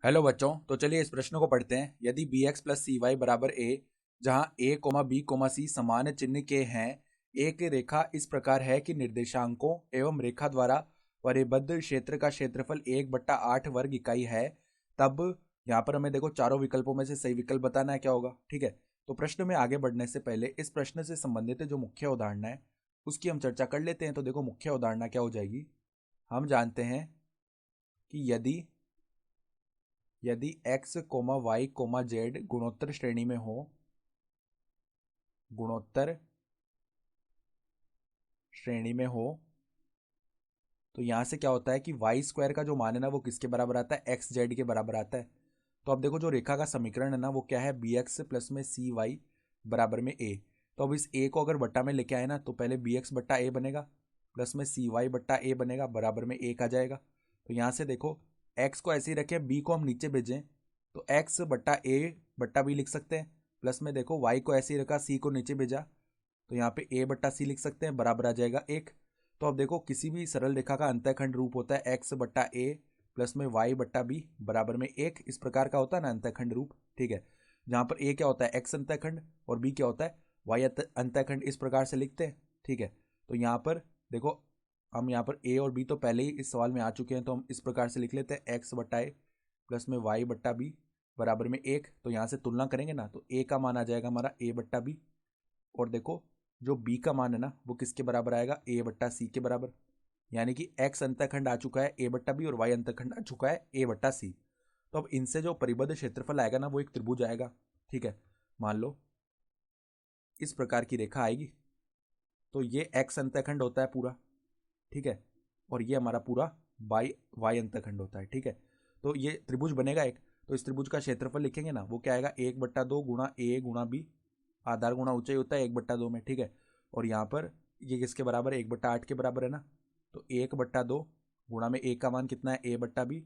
Hello बच्चों, तो चलिए इस प्रश्न को पढ़ते हैं। यदि बी एक्स प्लस सी वाई बराबर ए, जहाँ ए कोमा बी कोमा सी समान चिन्ह के हैं, एक रेखा इस प्रकार है कि निर्देशांकों एवं रेखा द्वारा परिबद्ध क्षेत्र का क्षेत्रफल 1/8 वर्ग इकाई है, तब यहाँ पर हमें देखो चारों विकल्पों में से सही विकल्प बताना है क्या होगा। ठीक है, तो प्रश्न में आगे बढ़ने से पहले इस प्रश्न से संबंधित जो मुख्य उदाहरण है उसकी हम चर्चा कर लेते हैं। तो देखो मुख्य उदाहरण क्या हो जाएगी। हम जानते हैं कि यदि x comma Y comma Z गुणोत्तर श्रेणी में हो, गुणोत्तर श्रेणी में हो, तो यहां से क्या होता है कि वाई स्क्वायर का जो मान है ना वो किसके बराबर आता है, एक्स जेड के बराबर आता है। तो अब देखो जो रेखा का समीकरण है ना वो क्या है, बी एक्स प्लस में सी वाई बराबर में ए। तो अब इस ए को अगर बट्टा में लेके आए ना तो पहले बी एक्स बट्टा ए बनेगा, प्लस में सी वाई बट्टा ए बनेगा, बराबर में एक आ जाएगा। तो यहाँ से देखो एक्स को ऐसे ही रखें, बी को हम नीचे भेजें तो एक्स बट्टा ए बट्टा बी लिख सकते हैं, प्लस में देखो वाई को ऐसे ही रखा, सी को नीचे भेजा तो यहाँ पे ए बट्टा सी लिख सकते हैं, बराबर आ जाएगा एक। तो अब देखो किसी भी सरल रेखा का अंतःखंड रूप होता है एक्स बट्टा ए प्लस में वाई बट्टा बी बराबर में एक, इस प्रकार का होता है ना अंतःखंड रूप। ठीक है, जहाँ पर ए क्या होता है एक्स अंतःखंड और बी क्या होता है वाई अंतःखंड, इस प्रकार से लिखते हैं। ठीक है, तो यहाँ पर देखो हम यहाँ पर ए और बी तो पहले ही इस सवाल में आ चुके हैं, तो हम इस प्रकार से लिख लेते हैं एक्स बट्टा ए प्लस में वाई बट्टा बी बराबर में एक। तो यहाँ से तुलना करेंगे ना तो ए का मान आ जाएगा हमारा ए बट्टा बी, और देखो जो बी का मान है ना वो किसके बराबर आएगा, ए बट्टा सी के बराबर। यानी कि एक्स अंतःखंड आ चुका है ए बट्टा बी और वाई अंतःखंड आ चुका है ए बट्टा सी। तो अब इनसे जो परिबद्ध क्षेत्रफल आएगा ना वो एक त्रिभुज आएगा। ठीक है, मान लो इस प्रकार की रेखा आएगी, तो ये एक्स अंतःखंड होता है पूरा। ठीक है, और ये हमारा पूरा वाई वाई अंतःखंड होता है। ठीक है, तो ये त्रिभुज बनेगा एक। तो इस त्रिभुज का क्षेत्रफल लिखेंगे ना वो क्या आएगा, 1/2 गुणा ए गुणा बी, आधार गुणा ऊंचाई होता है 1/2 में। ठीक है, और यहाँ पर ये किसके बराबर है, 1/8 के बराबर है ना। तो 1/2 गुणा में ए का मान कितना है, ए बट्टा बी,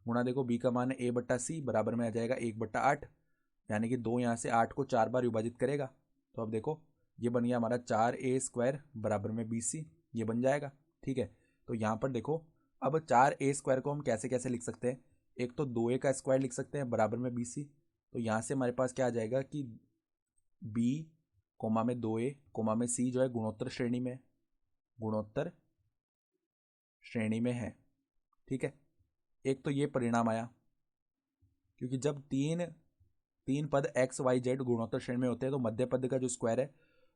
गुणा देखो बी का मान है ए बट्टा सी, बराबर में आ जाएगा 1/8। यानी कि दो यहाँ से 8 को 4 बार विभाजित करेगा। तो अब देखो ये बन गया हमारा 4a² बराबर में BC, ये बन जाएगा। ठीक है, तो यहाँ पर देखो अब 4a² को हम कैसे कैसे लिख सकते हैं, एक तो 2a का स्क्वायर लिख सकते हैं बराबर में BC। तो यहाँ से हमारे पास क्या आ जाएगा कि b कोमा में 2a कोमा में c जो है गुणोत्तर श्रेणी में, गुणोत्तर श्रेणी में है। ठीक है, एक तो ये परिणाम आया, क्योंकि जब तीन तीन पद एक्स वाई जेड गुणोत्तर श्रेणी में होते हैं तो मध्य पद का जो स्क्वायर है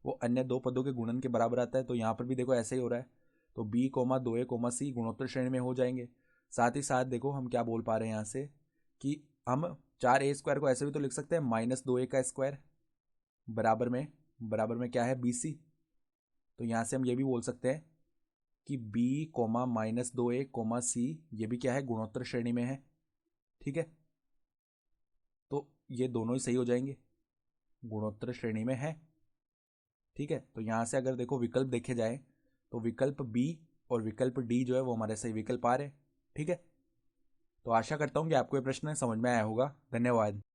वो अन्य दो पदों के गुणन के बराबर आता है। तो यहाँ पर भी देखो ऐसे ही हो रहा है, तो B comma 2a comma C गुणोत्तर श्रेणी में हो जाएंगे। साथ ही साथ देखो हम क्या बोल पा रहे हैं यहाँ से कि हम 4a² को ऐसे भी तो लिख सकते हैं -2a का स्क्वायर बराबर में क्या है BC। तो यहाँ से हम ये भी बोल सकते हैं कि b coma -2a comma C ये भी क्या है, गुणोत्तर श्रेणी में है। ठीक है, तो ये दोनों ही सही हो जाएंगे, गुणोत्तर श्रेणी में है। ठीक है, तो यहाँ से अगर देखो विकल्प देखे जाए तो विकल्प बी और विकल्प डी जो है वो हमारे सही विकल्प आ रहे हैं। ठीक है, तो आशा करता हूँ कि आपको ये प्रश्न समझ में आया होगा। धन्यवाद।